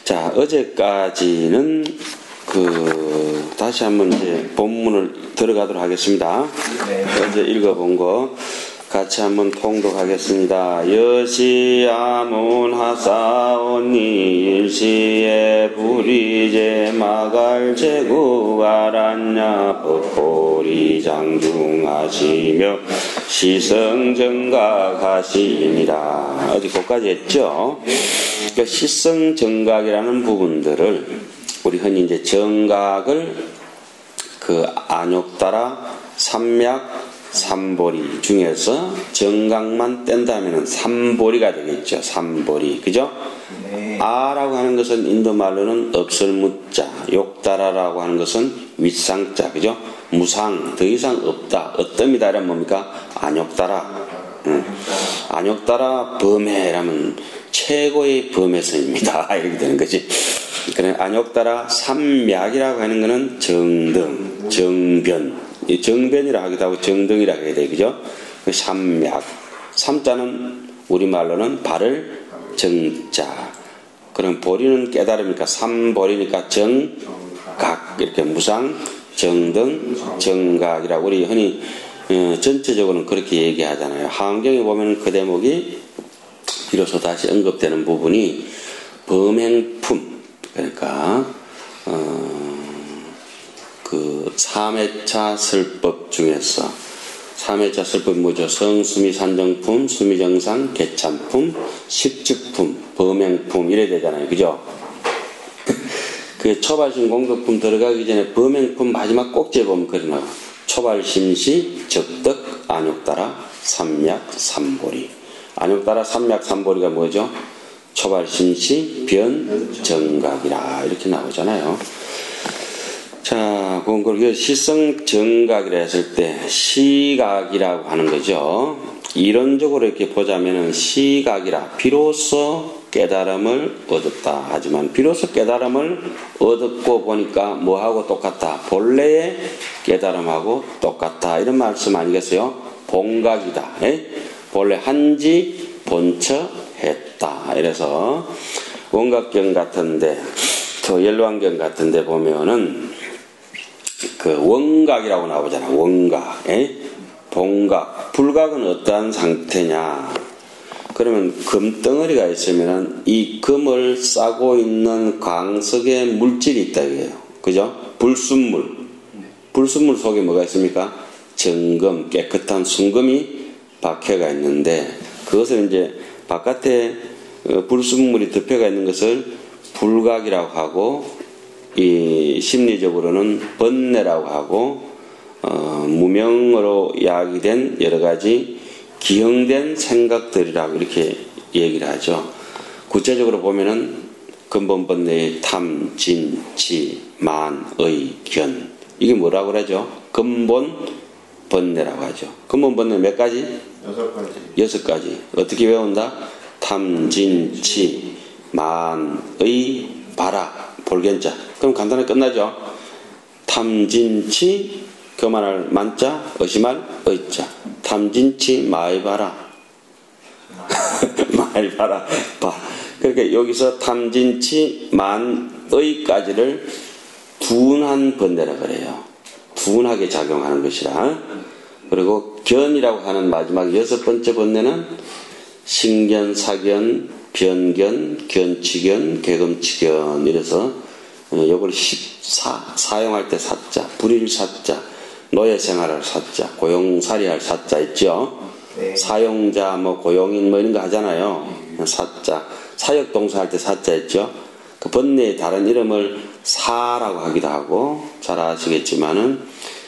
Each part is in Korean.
자, 어제까지는 다시 한번 이제 본문을 들어가도록 하겠습니다. 어제 읽어본 거 같이 한번 통독하겠습니다. 여시아문 하사오니 일시에 부리제 마갈 제구가란냐 법보리 장중하시며 시성정각하시니라. 어디 거기까지 했죠. 그러니까 시성정각이라는 부분들을 우리 흔히 이제 정각을 안욕따라 삼맥 삼보리 중에서 정각만 뗀다면은 삼보리가 되겠죠. 삼보리. 그죠? 네. 아라고 하는 것은 인도 말로는 없을 무자, 욕따라라고 하는 것은 윗상자. 그죠? 무상, 더 이상 없다. 어뜸이다. 이러면 뭡니까? 안욕따라. 안욕따라 범해라면 최고의 범해선입니다. 이렇게 되는 거지. 그래, 안욕따라 삼맥이라고 하는 것은 정등, 정변. 이 정변이라 하기도 하고 정등이라 하게 돼, 그죠? 삼맥. 삼자는 우리말로는 발을 정자. 그럼 보리는 깨달음이니까 삼보리니까 정각. 이렇게 무상, 정등, 정각이라고 우리 흔히 전체적으로는 그렇게 얘기하잖아요. 하원경에 보면 그 대목이 비로소 다시 언급되는 부분이 범행품. 그러니까, 3회차 설법 중에서 3회차 설법이 뭐죠? 성수미 산정품, 수미정상, 개참품, 십측품, 범행품 이래 되잖아요. 그죠? 그 초발심 공덕품 들어가기 전에 범행품 마지막 꼭지에 보면 그래 나와. 초발심시, 적덕, 안욕따라, 삼맥, 삼보리. 안욕따라, 삼맥, 삼보리가 뭐죠? 초발심시, 변, 정각이라 이렇게 나오잖아요. 자, 그걸 시성정각이라 했을 때 시각이라고 하는 거죠. 이론적으로 이렇게 보자면은 시각이라 비로소 깨달음을 얻었다. 하지만 비로소 깨달음을 얻었고 보니까 뭐하고 똑같다. 본래의 깨달음하고 똑같다. 이런 말씀 아니겠어요? 본각이다. 본래 한지 본처했다. 이래서 원각경 같은데 저 연로안경 같은데 보면은 원각이라고 나오잖아. 원각, 본각, 불각은 어떠한 상태냐? 그러면 금덩어리가 있으면은 이 금을 싸고 있는 광석에 물질이 있다 이거예요. 그죠? 불순물. 불순물 속에 뭐가 있습니까? 정금, 깨끗한 순금이 박혀가 있는데 그것을 이제 바깥에 불순물이 덮여가 있는 것을 불각이라고 하고 이 심리적으로는 번뇌라고 하고 무명으로 야기된 여러 가지 기형된 생각들이라고 이렇게 얘기를 하죠. 구체적으로 보면은 근본 번뇌의 탐, 진, 치, 만, 의, 견 이게 뭐라고 그러죠? 근본 번뇌라고 하죠. 근본 번뇌 몇 가지? 6가지. 어떻게 배운다? 탐, 진, 치, 만, 의, 바라. 볼견자. 그럼 간단하게 끝나죠. 탐진치 교만할 만자 의심할 의자. 탐진치 마이바라. 마이바라. 그러니까 여기서 탐진치 만의까지를 둔한 번뇌라 그래요. 둔하게 작용하는 것이라. 그리고 견이라고 하는 마지막 6번째 번뇌는 신견, 사견, 변견, 견치견, 개금치견 이래서 요걸 사용할 때 사자, 불일사자, 노예생활할 사자, 고용살이할 사자 있죠. 네. 사용자, 고용인 이런 거 하잖아요. 사자, 사역동사 할 때 사자 있죠. 그 번뇌의 다른 이름을 사라고 하기도 하고 잘 아시겠지만은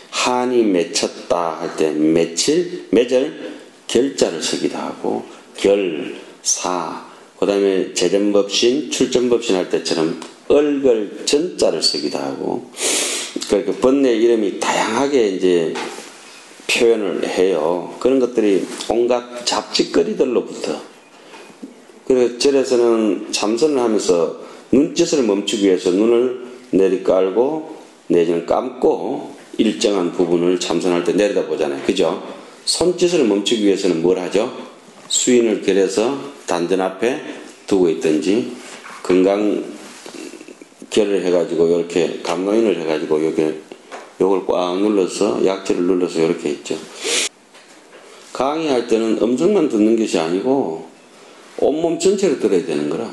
한이 맺혔다 할 때 매절, 결자를 쓰기도 하고 결, 사 그 다음에 재전법신, 출전법신 할 때처럼 얼걸 전자를 쓰기도 하고, 그러니까 번뇌 이름이 다양하게 이제 표현을 해요. 그런 것들이 온갖 잡짓거리들로부터. 그래서 절에서는 참선을 하면서 눈짓을 멈추기 위해서 눈을 내리깔고 내지는 감고 일정한 부분을 참선할 때 내려다보잖아요. 그죠? 손짓을 멈추기 위해서는 뭘 하죠? 수인을 결해서 단전 앞에 두고 있든지 결을 해가지고 이렇게 감노인을 해가지고 요걸 꽉 눌러서 약지를 눌러서 이렇게 했죠. 강의할 때는 음성만 듣는 것이 아니고 온몸 전체를 들어야 되는 거라.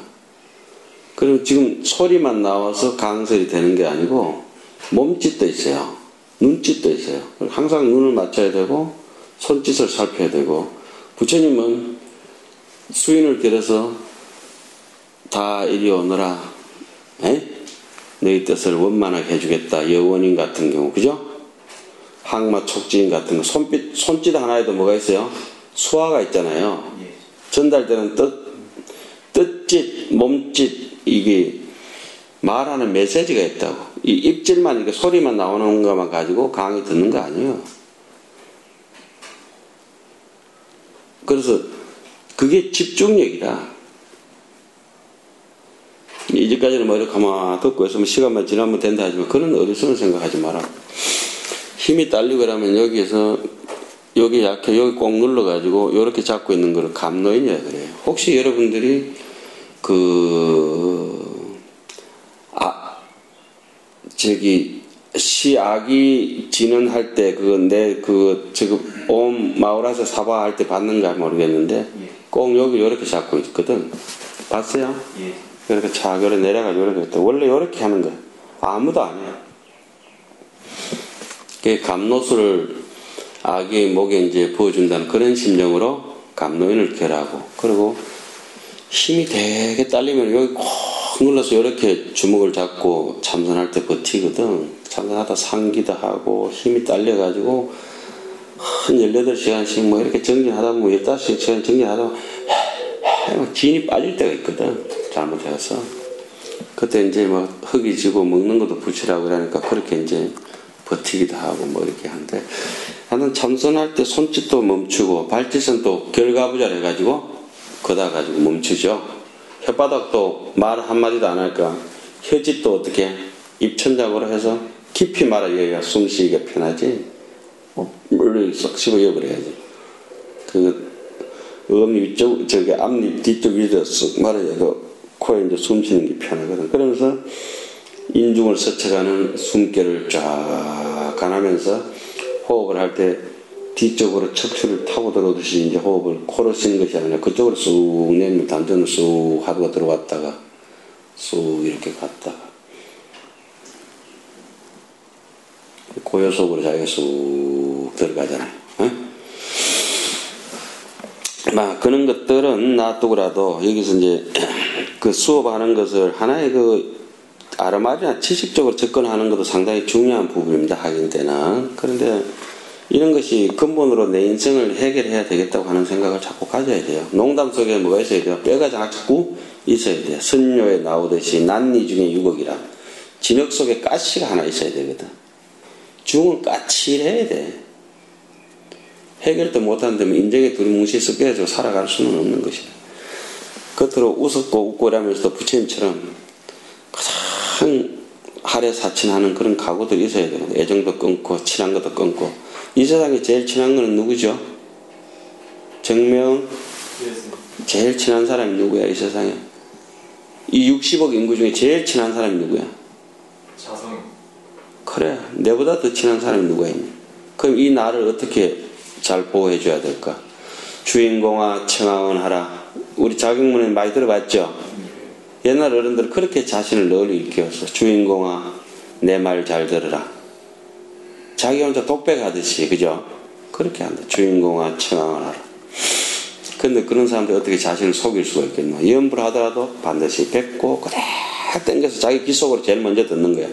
그럼 지금 소리만 나와서 강설이 되는 게 아니고 몸짓도 있어요. 눈짓도 있어요. 항상 눈을 맞춰야 되고 손짓을 살펴야 되고, 부처님은 수인을 데려서 다 이리 오너라, 너희 뜻을 원만하게 해주겠다, 여원인 같은 경우, 그죠? 항마 촉진 같은 거, 손짓 하나에도 뭐가 있어요? 수화가 있잖아요. 전달되는 뜻짓, 몸짓, 이게 말하는 메시지가 있다고. 이 입질만, 이렇게 소리만 나오는 것만 가지고 강의 듣는 거 아니에요. 그래서 그게 집중력이라. 이제까지는 뭐 이렇게 가만 듣고 있으면 시간만 지나면 된다 하지만 그런 어리석은 생각하지 마라. 힘이 딸리고 그러면 여기에서 여기 약해, 여기 꼭 눌러가지고 이렇게 잡고 있는 거를 감노인이라 그래요. 혹시 여러분들이 시아기 진언할 때 지금 옴 마우라서 사바 할 때 받는가 모르겠는데 꼭 여기 이렇게 잡고 있거든. 봤어요? 예. 이렇게 차 이렇게 내려가지고 이렇게 했다. 원래 이렇게 하는 거야. 아무도 안 해요. 그 감노수를 아기 목에 이제 부어준다는 그런 심정으로 감노인을 결하고, 그리고 힘이 되게 딸리면 여기 콕 눌러서 이렇게 주먹을 잡고 참선할 때 버티거든. 참선하다 상기도 하고 힘이 딸려가지고 한 18시간씩 뭐 이렇게 정진하다 보면 15시간 정진하다 보면 진이 빠질 때가 있거든. 잘못해서. 그때 이제 막 흙이 지고 먹는 것도 붙이라고 그러니까 그렇게 이제 버티기도 하고 뭐 이렇게 하는데, 하여튼 참선할 때 손짓도 멈추고 발짓은 또 결과부절 해가지고 거다 가지고 멈추죠. 혓바닥도 말 한마디도 안 할까 혀짓도 어떻게 입천장으로 해서 깊이 말아야 숨 쉬기가 편하지. 물을 쏙 씹어버려야지. 앞니 쪽, 앞니 뒤쪽 위로 쏙 말아야 코에 이제 숨 쉬는 게 편하거든. 그러면서 인중을 스쳐가는 숨결을 쫙 가하면서 호흡을 할 때 뒤쪽으로 척추를 타고 들어오듯이 이제 호흡을 코로 쉬는 것이 아니라 그쪽으로 쑥 내면 단전을 쑥 하고 들어왔다가 쑥 이렇게 갔다가 고요 속으로 자기가 쑥 들어가잖아요. 막 그런 것들은 놔두고라도 여기서 이제 그 수업하는 것을 하나의 아르마리나 지식적으로 접근하는 것도 상당히 중요한 부분입니다. 학연 때는. 그런데 이런 것이 근본으로 내 인생을 해결해야 되겠다고 하는 생각을 자꾸 가져야 돼요. 농담 속에 뭐가 있어야 돼요? 뼈가 자꾸 있어야 돼요. 선녀에 나오듯이 난리 중에 유곡이라. 진흙 속에 가시가 하나 있어야 되거든. 중은 까칠해야 돼. 해결도 못한다면 인생에 두리뭉실 섞여가지고 살아갈 수는 없는 것이다. 겉으로 웃었고 웃고 이러면서도 부처님처럼 가장 하래 사친하는 그런 각오들이 있어야 돼요. 애정도 끊고 친한 것도 끊고. 이 세상에 제일 친한 거는 누구죠? 정명? 제일 친한 사람이 누구야 이 세상에? 이 60억 인구 중에 제일 친한 사람이 누구야? 자성. 그래, 내보다 더 친한 사람이 누가 있냐? 그럼 이 나를 어떻게 잘 보호해 줘야 될까? 주인공아 청하원하라. 우리 자격문에 많이 들어봤죠? 옛날 어른들은 그렇게 자신을 널리 일깨웠어. 주인공아 내 말 잘 들으라. 자기 혼자 독백하듯이, 그죠? 그렇게 한다. 주인공아 청하원하라. 근데 그런 사람들이 어떻게 자신을 속일 수가 있겠노? 염불 하더라도 반드시 뱉고 그래 땡겨서 자기 귀 속으로 제일 먼저 듣는 거야.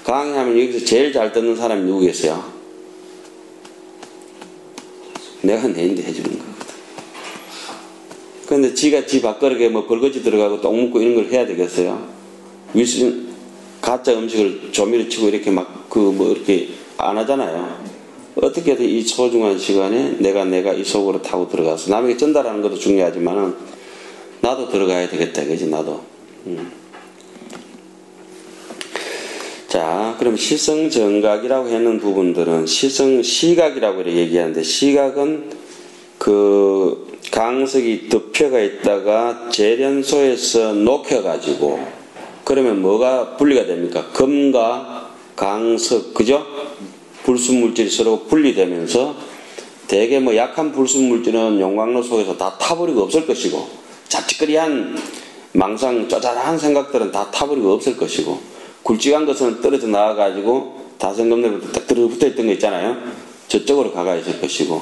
강의하면 여기서 제일 잘 듣는 사람이 누구겠어요? 내가 내인데 해주는 거거든. 근데 지가 지 밥그릇에 뭐 벌거지 들어가고 똥 묻고 이런 걸 해야 되겠어요? 가짜 음식을 조미료 치고 이렇게 막 이렇게 안 하잖아요. 어떻게든 이 소중한 시간에 내가 이 속으로 타고 들어가서 남에게 전달하는 것도 중요하지만은 나도 들어가야 되겠다, 그지? 나도. 자, 그럼 시성정각이라고 하는 부분들은 시각이라고 얘기하는데, 시각은 강석이 덮여가 있다가 재련소에서 녹여가지고 그러면 뭐가 분리가 됩니까? 금과 강석, 그죠? 불순물질이 서로 분리되면서 대개 뭐 약한 불순물질은 용광로 속에서 다 타버리고 없을 것이고, 잡지거리한 망상 쪼잘한 생각들은 다 타버리고 없을 것이고, 굵직한 것은 떨어져 나와가지고 다성검내부터 딱 들어붙어 있던 거 있잖아요. 저쪽으로 가가 있을 것이고,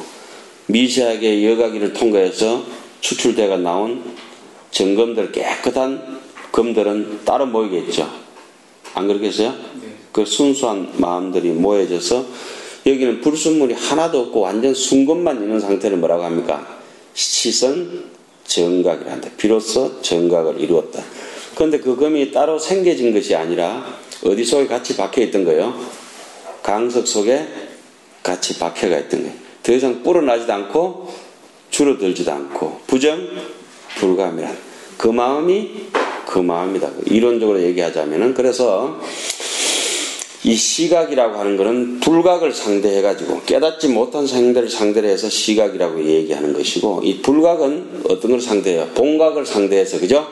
미세하게 여과기를 통과해서 추출돼가 나온 정검들, 깨끗한 검들은 따로 모이겠죠. 안 그렇겠어요? 네. 그 순수한 마음들이 모여져서 여기는 불순물이 하나도 없고 완전 순검만 있는 상태를 뭐라고 합니까? 시선 정각이라 한다. 비로소 정각을 이루었다. 그런데 그 검이 따로 생겨진 것이 아니라 어디 속에 같이 박혀 있던 거예요? 강석 속에 같이 박혀가 있던 거예요. 더 이상 불어나지도 않고 줄어들지도 않고 부정 불감이란 그 마음이 그 마음이다. 이론적으로 얘기하자면은, 그래서 이 시각이라고 하는 것은 불각을 상대해가지고 깨닫지 못한 생들을 상대로 해서 시각이라고 얘기하는 것이고, 이 불각은 어떤 걸 상대해요? 본각을 상대해서, 그죠?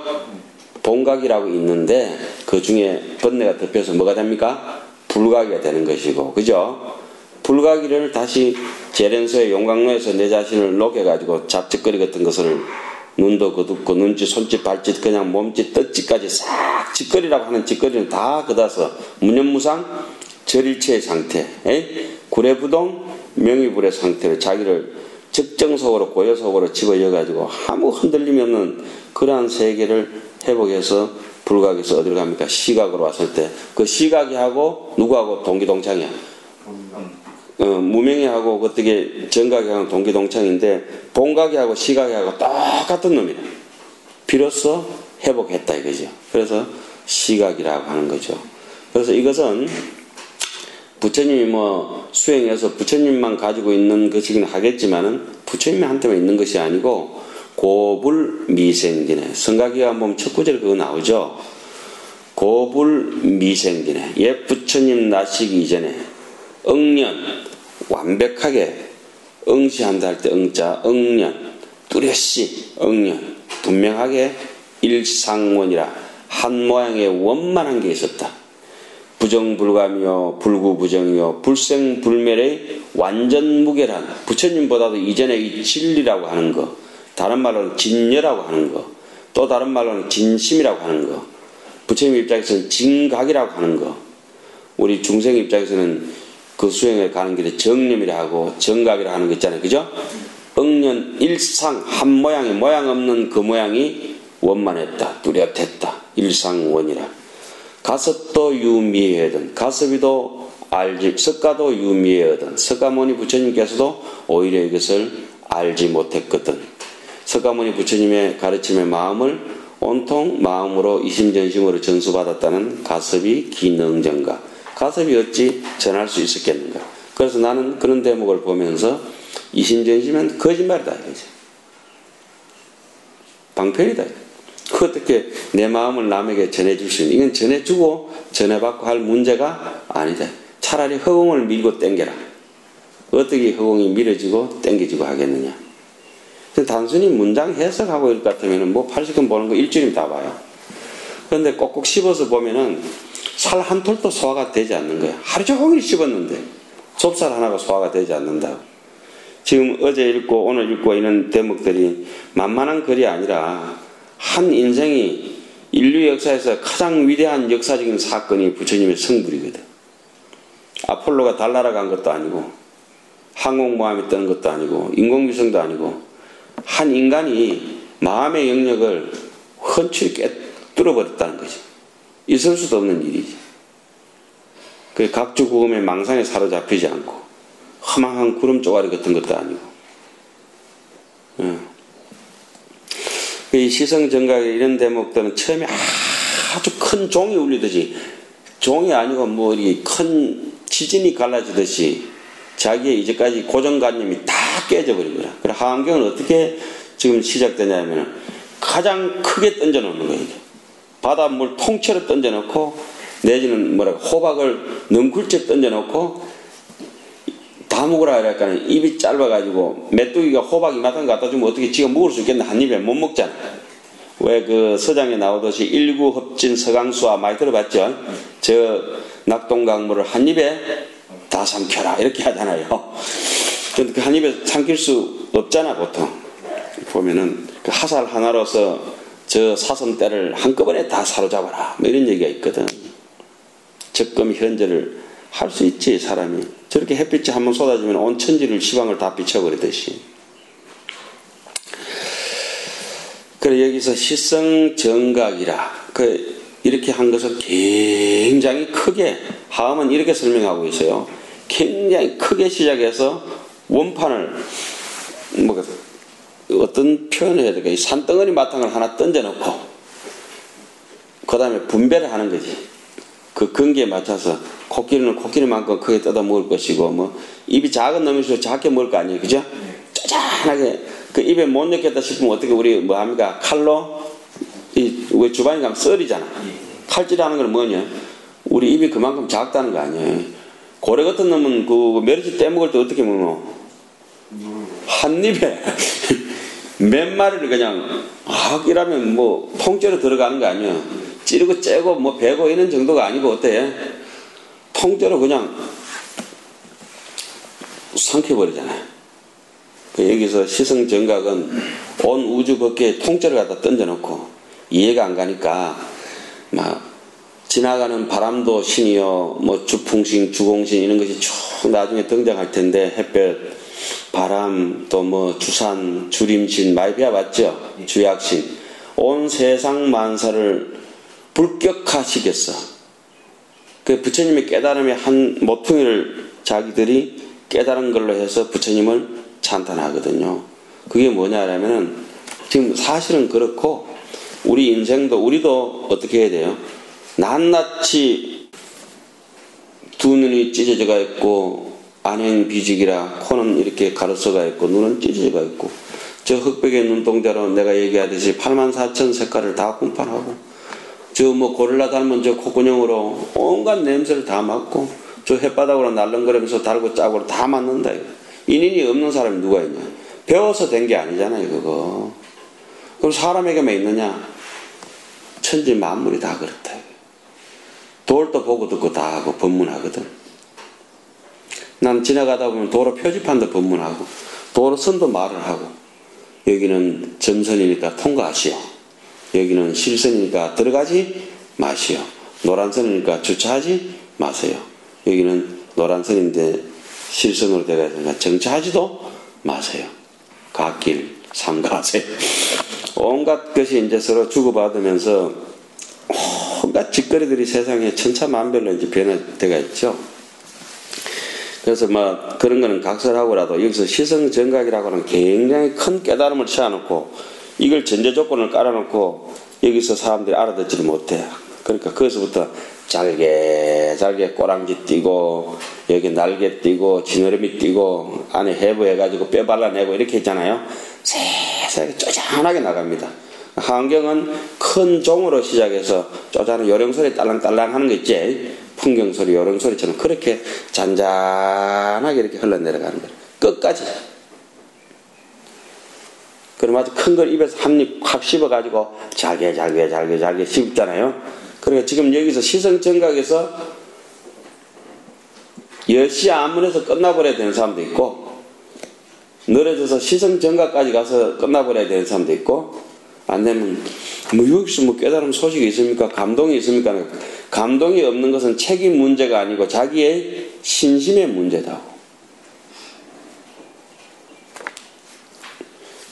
본각이라고 있는데 그 중에 번뇌가 덮여서 뭐가 됩니까? 불각이 되는 것이고, 그죠? 불각이를 다시 재련소의 용광로에서 내 자신을 녹여가지고 잡짓거리 같은 것을 눈도 거둡고 눈짓, 손짓, 발짓, 그냥 몸짓, 뜻짓까지 싹 짓거리라고 하는 짓거리는 다 걷어서 무념무상 절일체의 상태, 구례부동 명의불의 상태로 자기를 적정속으로 고요속으로 집어여가지고 아무 흔들림이 없는 그러한 세계를 회복해서 불각에서 어디로 갑니까? 시각으로 왔을 때 그 시각이 하고 누구하고 동기동창이야? 무명이하고 어떻게 정각이하고 동기동창인데 본각이하고 시각이하고 똑같은 놈이다. 비로소 회복했다 이거죠. 그래서 시각이라고 하는 거죠. 그래서 이것은 부처님이 뭐 수행해서 부처님만 가지고 있는 것이긴 하겠지만은 부처님한테만 있는 것이 아니고 고불미생디네. 성가기가 보면 첫 구절 그거 나오죠. 고불미생디네. 옛 부처님 나시기 이전에 응년 완벽하게 응시한다 할 때 응자 응년 뚜렷이 응년 분명하게 일상원이라 한 모양의 원만한 게 있었다. 부정불감이요 불구부정이요 불생불멸의 완전 무결한 부처님보다도 이전에 이 진리라고 하는 거, 다른 말로는 진여라고 하는 거, 또 다른 말로는 진심이라고 하는 거, 부처님 입장에서는 진각이라고 하는 거, 우리 중생 입장에서는 그 수행을 가는 길에 정념이라 하고 정각이라 하는 거 있잖아요. 그죠? 응년 일상 한 모양의 모양 없는 그 모양이 원만했다. 뚜렷했다. 일상원이라. 가섭도 유미해든 가섭이도 알지 석가도 유미해든 석가모니 부처님께서도 오히려 이것을 알지 못했거든. 석가모니 부처님의 가르침의 마음을 온통 마음으로 이심전심으로 전수받았다는 가섭이 기능정가. 가섭이 어찌 전할 수 있었겠는가. 그래서 나는 그런 대목을 보면서 이심전심은 거짓말이다 이거지. 방편이다. 어떻게 내 마음을 남에게 전해줄 수 있는, 이건 전해주고 전해받고 할 문제가 아니다. 차라리 허공을 밀고 땡겨라. 어떻게 허공이 밀어지고 땡겨지고 하겠느냐. 단순히 문장 해석하고 이럴 것 같으면 뭐 80권 보는 거 일주일이면 다 봐요. 그런데 꼭꼭 씹어서 보면은 살 한 톨도 소화가 되지 않는 거야. 하루 종일 씹었는데 좁쌀 하나가 소화가 되지 않는다고. 지금 어제 읽고 오늘 읽고 이런 대목들이 만만한 글이 아니라 한 인생이 인류 역사에서 가장 위대한 역사적인 사건이 부처님의 성불이거든. 아폴로가 달 날아간 것도 아니고 항공모함이 뜨는 것도 아니고 인공위성도 아니고 한 인간이 마음의 영역을 헌칠히 뚫어버렸다는 거지. 있을 수도 없는 일이지. 그 각주 구음의 망상에 사로잡히지 않고 허망한 구름 쪼가리 같은 것도 아니고. 이 시성정각의 이런 대목들은 처음에 아주 큰 종이 울리듯이, 종이 아니고 뭐 큰 지진이 갈라지듯이 자기의 이제까지 고정관념이 다 깨져버린 거야. 그래 하안경은 어떻게 지금 시작되냐면 가장 크게 던져놓는 거예요. 바닷물 통째로 던져놓고 내지는 호박을 넝굴째 던져놓고 다 먹으라 그러니까 입이 짧아가지고 메뚜기가 호박 이만큼 갖다 주면 어떻게 지가 먹을 수 있겠나. 한 입에 못 먹잖아. 왜 그 서장에 나오듯이 1구 멋진 서강수와 많이 들어봤죠? 저 낙동강물을 한 입에 다 삼켜라 이렇게 하잖아요. 그런데 그 한 입에 삼킬 수 없잖아 보통. 보면은 그 화살 하나로서 저 사선대를 한꺼번에 다 사로잡아라 뭐 이런 얘기가 있거든. 적금 현재를 할 수 있지 사람이. 저렇게 햇빛이 한번 쏟아지면 온 천지를 시방을 다 비춰버리듯이. 그래 여기서 시성정각이라 이렇게 한 것을 굉장히 크게 하음은 이렇게 설명하고 있어요. 굉장히 크게 시작해서 원판을 뭐 어떤 표현을 해야 될까? 이 산덩어리 마탕을 하나 던져놓고 그 다음에 분배를 하는 거지. 그 근기에 맞춰서 코끼리는 코끼리만큼 크게 뜯어 먹을 것이고 뭐 입이 작은 놈일수록 작게 먹을 거 아니에요, 그죠? 쪼잔하게 그 입에 못 넣겠다 싶으면 어떻게 우리 뭐 합니까? 칼로 우리 주방에 가면 썰이잖아. 칼질하는 건 뭐냐? 우리 입이 그만큼 작다는 거 아니에요. 고래 같은 놈은 그 멸치 떼먹을 때 어떻게 먹노? 한 입에 몇 마리를 그냥 이라면 뭐 통째로 들어가는 거 아니에요. 찌르고 째고 뭐 베고 이런 정도가 아니고 어때? 통째로 그냥 삼켜버리잖아요. 여기서 시성정각은 온 우주 밖에 통째로 갖다 던져놓고 이해가 안 가니까 막 지나가는 바람도 신이요 뭐 주풍신 주공신 이런 것이 쭉 나중에 등장할 텐데 햇볕 바람 또 뭐 주산 주림신 많이 배워봤죠. 주약신 온 세상 만사를 불격화시켰어. 그 부처님의 깨달음의 한 모퉁이를 자기들이 깨달은 걸로 해서 부처님을 찬탄하거든요. 그게 뭐냐라면은 지금 사실은 그렇고 우리 인생도 우리도 어떻게 해야 돼요? 낱낱이 두 눈이 찢어져가 있고 안행비직이라 코는 이렇게 가로서가 있고 눈은 찢어져가 있고 저 흑백의 눈동자로 내가 얘기하듯이 84,000 색깔을 다 분판하고 저 뭐 고릴라 닮은 저 콧구녕으로 온갖 냄새를 다 맡고 저 햇바닥으로 날름거리면서 달고 짜고 다 맡는다. 인인이 없는 사람이 누가 있냐? 배워서 된 게 아니잖아요, 그거. 그럼 사람에게만 있느냐? 천지 만물이 다 그렇다. 돌도 보고 듣고 다 하고 법문하거든. 난 지나가다 보면 도로 표지판도 법문하고 도로 선도 말을 하고 여기는 점선이니까 통과하시오. 여기는 실선이니까 들어가지 마시오. 노란선이니까 주차하지 마세요. 여기는 노란선인데 실선으로 들어가니까 정차하지도 마세요. 갓길 삼가하세요. 온갖 것이 이제 서로 주고받으면서 온갖 짓거리들이 세상에 천차만별로 이제 변화되가 있죠. 그래서 뭐 그런 거는 각설하고라도 여기서 시성정각이라고 하는 굉장히 큰 깨달음을 채워놓고 이걸 전제 조건을 깔아놓고 여기서 사람들이 알아듣지를 못해. 그러니까 거기서부터 잘게 꼬랑지 띄고 여기 날개 띄고 지느러미 띄고 안에 해부해가지고 뼈 발라내고 이렇게 있잖아요. 세세하게 쪼잔하게 나갑니다. 환경은 큰 종으로 시작해서 쪼잔한 요령소리 딸랑딸랑 하는 거 있지. 풍경소리 요령소리처럼 그렇게 잔잔하게 이렇게 흘러내려가는 거예요. 끝까지. 그럼 아주 큰 걸 입에서 한 입 확 씹어가지고 잘게 씹잖아요. 그러니까 지금 여기서 시성정각에서 10시 안문에서 끝나버려야 되는 사람도 있고 늘어져서 시성정각까지 가서 끝나버려야 되는 사람도 있고 안 되면 뭐 여기서 뭐 깨달음 소식이 있습니까? 감동이 있습니까? 감동이 없는 것은 책임 문제가 아니고 자기의 신심의 문제다.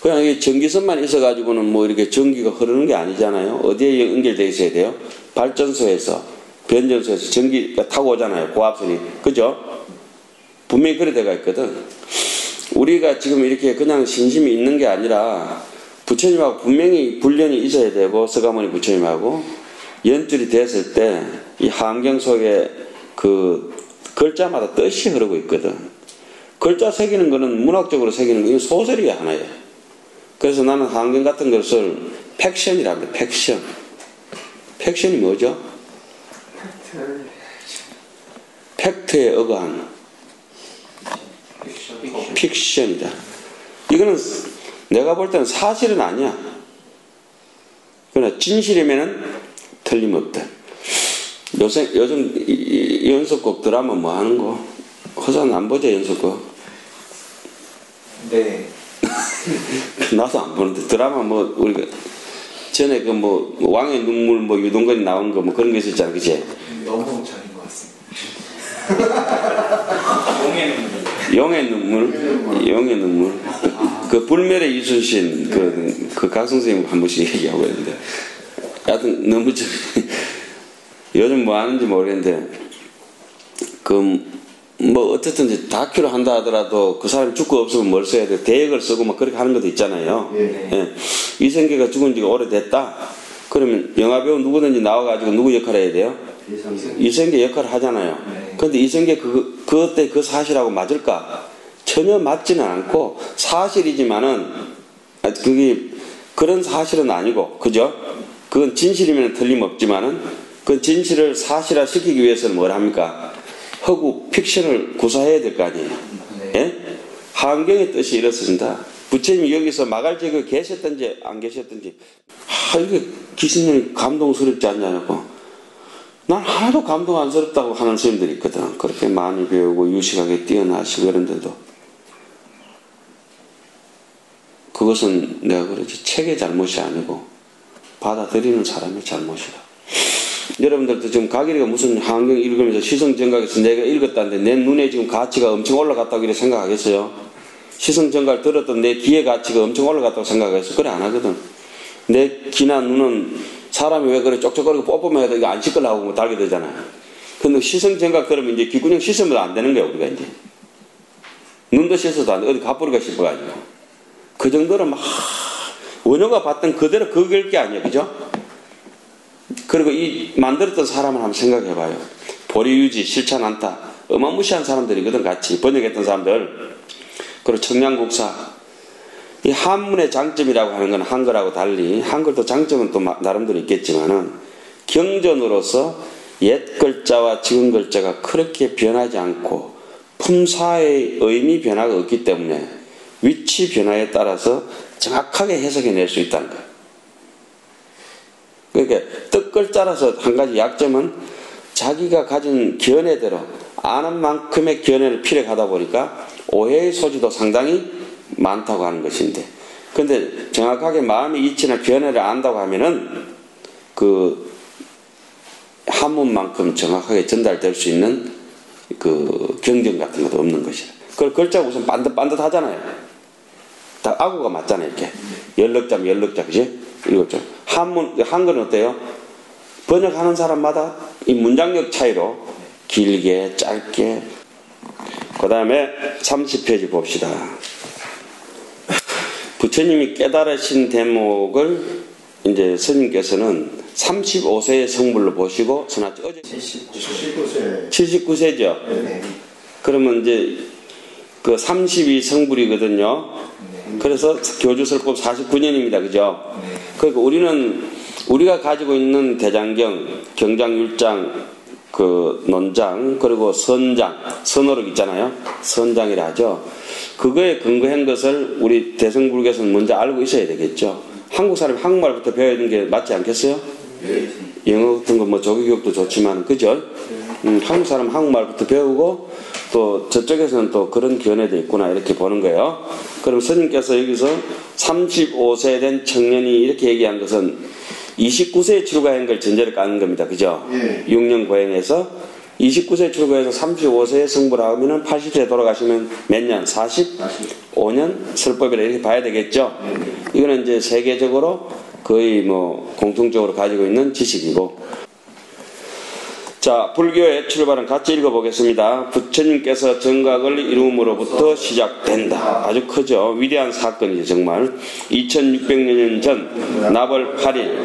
그냥 이 전기선만 있어가지고는 뭐 이렇게 전기가 흐르는 게 아니잖아요. 어디에 연결되어 있어야 돼요? 발전소에서, 변전소에서 전기가 타고 오잖아요. 고압선이. 그죠? 분명히 그래 돼가 있거든. 우리가 지금 이렇게 그냥 신심이 있는 게 아니라 부처님하고 분명히 분련이 있어야 되고 서가모니 부처님하고 연줄이 됐을 때 이 환경 속에 그 글자마다 뜻이 흐르고 있거든. 글자 새기는 거는 문학적으로 새기는 거 소설이야 하나예요. 그래서 나는 환경 같은 것을 팩션이라 합니다. 팩션. 팩션이 뭐죠? 팩트에 의거한 픽션이다. 이거는 내가 볼 때는 사실은 아니야. 그러나 진실이면은 틀림없다. 요즘 연속곡 드라마 뭐 하는 거? 허선 안 보죠, 연속곡? 네. 나도 안 보는데 드라마 뭐 우리가 전에 그 뭐 왕의 눈물 뭐 유동건이 나온 거 뭐 그런 게 있었잖아, 그치? 너무 전인 것 같습니다. 용의 눈물. 그 불멸의 이순신 그 각선생님 한 번씩 얘기하고 있는데, 하여튼 너무 요즘 뭐 하는지 모르겠는데 뭐 어쨌든 이제 다큐를 한다 하더라도 그 사람이 죽고 없으면 뭘 써야 돼? 대역을 쓰고 막 그렇게 하는 것도 있잖아요. 예. 이성계가 죽은 지가 오래됐다. 그러면 영화배우 누구든지 나와가지고 누구 역할 해야 돼요? 이성계 역할을 하잖아요. 그런데 이성계 그때 그 사실하고 맞을까? 전혀 맞지는 않고 사실이지만은 그게 그런 사실은 아니고, 그죠? 그건 진실이면 틀림없지만은 그 진실을 사실화 시키기 위해서는 뭘 합니까? 허구 픽션을 구사해야 될 거 아니에요. 예? 하은경의 뜻이 이렇습니다. 부처님이 여기서 마갈제거 계셨든지 안 계셨든지, 이게 기신님이 감동스럽지 않냐고. 난 하나도 감동 안 스럽다고 하는 스님들이 있거든. 그렇게 많이 배우고 유식하게 뛰어나시고 그런데도. 그것은 내가 그러지 책의 잘못이 아니고 받아들이는 사람의 잘못이다. 여러분들도 지금 가길이가 무슨 한경 읽으면서 시성정각에서 내가 읽었다는데 내 눈에 지금 가치가 엄청 올라갔다고 이렇게 생각하겠어요? 시성정각을 들었던 내 귀의 가치가 엄청 올라갔다고 생각하겠어? 그래 안 하거든. 내 귀나 눈은 사람이 왜 그래 쪽쪽거리고 뽀뽀만 해도 이거 안 씻으려고 뭐 달게 되잖아요. 근데 시성정각 그러면 이제 귀구녕 씻으면 안 되는 거야, 우리가 이제. 눈도 씻어도 안 돼. 어디 가부리가 씻어가지고. 그 정도로 막 원효가 봤던 그대로 그걸 게 아니야, 그죠? 그리고 이 만들었던 사람을 한번 생각해봐요. 보리유지 실천 않다. 어마무시한 사람들이거든, 같이 번역했던 사람들. 그리고 청량국사. 이 한문의 장점이라고 하는 건 한글하고 달리, 한글도 장점은 또 나름대로 있겠지만은 경전으로서 옛 글자와 지금 글자가 그렇게 변하지 않고 품사의 의미 변화가 없기 때문에 위치 변화에 따라서 정확하게 해석해낼 수 있다는 거예요. 그러니까 뜻글자라서 한 가지 약점은 자기가 가진 견해대로 아는 만큼의 견해를 필요하다 보니까 오해의 소지도 상당히 많다고 하는 것인데, 근데 정확하게 마음의 이치나 견해를 안다고 하면은 그 한문만큼 정확하게 전달될 수 있는 그 경전 같은 것도 없는 것이라. 그걸 글자가 우선 반듯하잖아요. 다 아구가 맞잖아요, 이렇게. 연력자, 그지? 읽었죠. 한글은 어때요? 번역하는 사람마다 이 문장력 차이로 길게, 짧게. 그 다음에 30페이지 봅시다. 부처님이 깨달으신 대목을 이제 스님께서는 35세의 성불로 보시고, 어제 79세죠? 네. 그러면 이제 그 32성불이거든요. 그래서 교주설법 49년입니다. 그죠? 그러니까 우리가 가지고 있는 대장경, 경장율장, 그 논장, 그리고 선장, 선어록 있잖아요. 선장이라 하죠. 그거에 근거한 것을 우리 대승불교에서는 먼저 알고 있어야 되겠죠. 한국 사람이 한국말부터 배워야 되는 게 맞지 않겠어요? 영어 같은 거 뭐 조기교육도 좋지만, 그죠? 한국 사람 한국말부터 배우고 또 저쪽에서는 또 그런 견해도 있구나 이렇게 보는 거예요. 그럼 스님께서 여기서 35세 된 청년이 이렇게 얘기한 것은 29세에 출가한 걸 전제를 까는 겁니다. 그죠? 6년 고행해서 29세에 출가해서 35세에 승부를 하면은 80세에 돌아가시면 몇 년? 45년 설법이라 이렇게 봐야 되겠죠? 이거는 이제 세계적으로 거의 뭐 공통적으로 가지고 있는 지식이고. 자, 불교의 출발은 같이 읽어보겠습니다. 부처님께서 정각을 이룸으로부터 시작된다. 아주 크죠. 위대한 사건이죠, 정말. 2600년 전 나벌 8일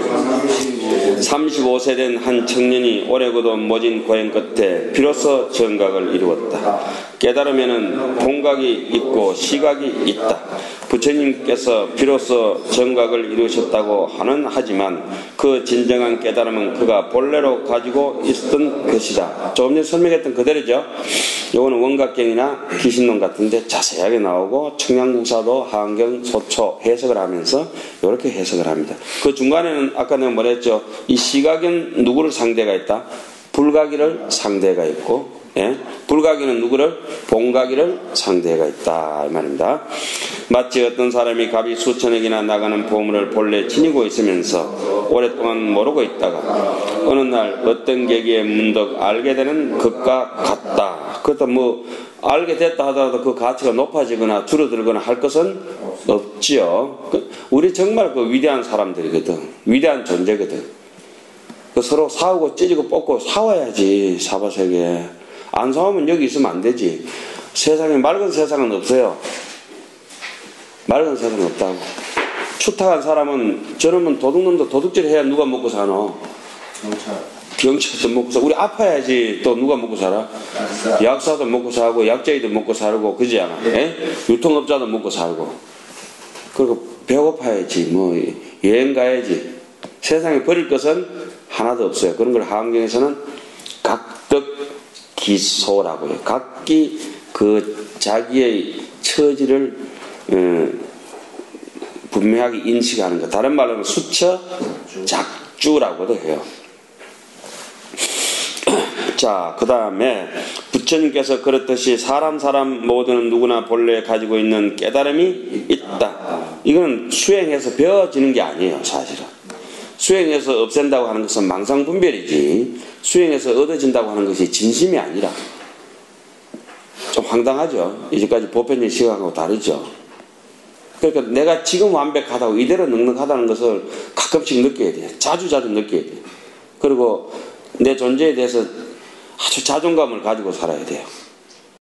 35세 된 한 청년이 오래고도 모진 고행 끝에 비로소 정각을 이루었다. 깨달음에는 본각이 있고 시각이 있다. 부처님께서 비로소 정각을 이루셨다고 하지만 그 진정한 깨달음은 그가 본래로 가지고 있었던 것이다. 조금 전에 설명했던 그대로죠. 요거는 원각경이나 기신론 같은데 자세하게 나오고 청량국사도 하안경 소초 해석을 하면서 이렇게 해석을 합니다. 그 중간에는 아까 내가 뭐라 했죠? 이 시각은 누구를 상대가 있다? 불가기를 상대가 있고, 예? 불가기는 누구를? 본가기를 상대가 있다 이 말입니다. 마치 어떤 사람이 갑이 수천억이나 나가는 보물을 본래 지니고 있으면서 오랫동안 모르고 있다가 어느 날 어떤 계기에 문득 알게 되는 것과 같다. 그것도 뭐 알게 됐다 하더라도 그 가치가 높아지거나 줄어들거나 할 것은 없지요. 우리 정말 그 위대한 사람들이거든. 위대한 존재거든. 그 서로 싸우고 찢고 뽑고 싸워야지. 사바세계 안 싸우면 여기 있으면 안 되지. 세상에 맑은 세상은 없어요. 맑은 세상은 없다고. 추탁한 사람은 저러면 도둑놈도 도둑질 해야 누가 먹고 사노? 경찰도 먹고 사. 우리 아파야지 또 누가 먹고 살아? 약사도 먹고 살고 약쟁이도 먹고 살고 그지 않아? 예? 유통업자도 먹고 살고. 그리고 배고파야지 뭐 여행 가야지. 세상에 버릴 것은 하나도 없어요. 그런 걸 하안경에서는 각덕기소라고 해요. 각기 그 자기의 처지를 분명하게 인식하는 것. 다른 말로는 수처 작주라고도 해요. 자, 그 다음에 부처님께서 그렇듯이 사람 모두는 누구나 본래 가지고 있는 깨달음이 있다. 이건 수행해서 배워지는 게 아니에요, 사실은. 수행해서 없앤다고 하는 것은 망상분별이지 수행해서 얻어진다고 하는 것이 진심이 아니라. 좀 황당하죠. 이제까지 보편적 시각하고 다르죠. 그러니까 내가 지금 완벽하다고 이대로 넉넉하다는 것을 가끔씩 느껴야 돼요. 자주 느껴야 돼요. 그리고 내 존재에 대해서 아주 자존감을 가지고 살아야 돼요.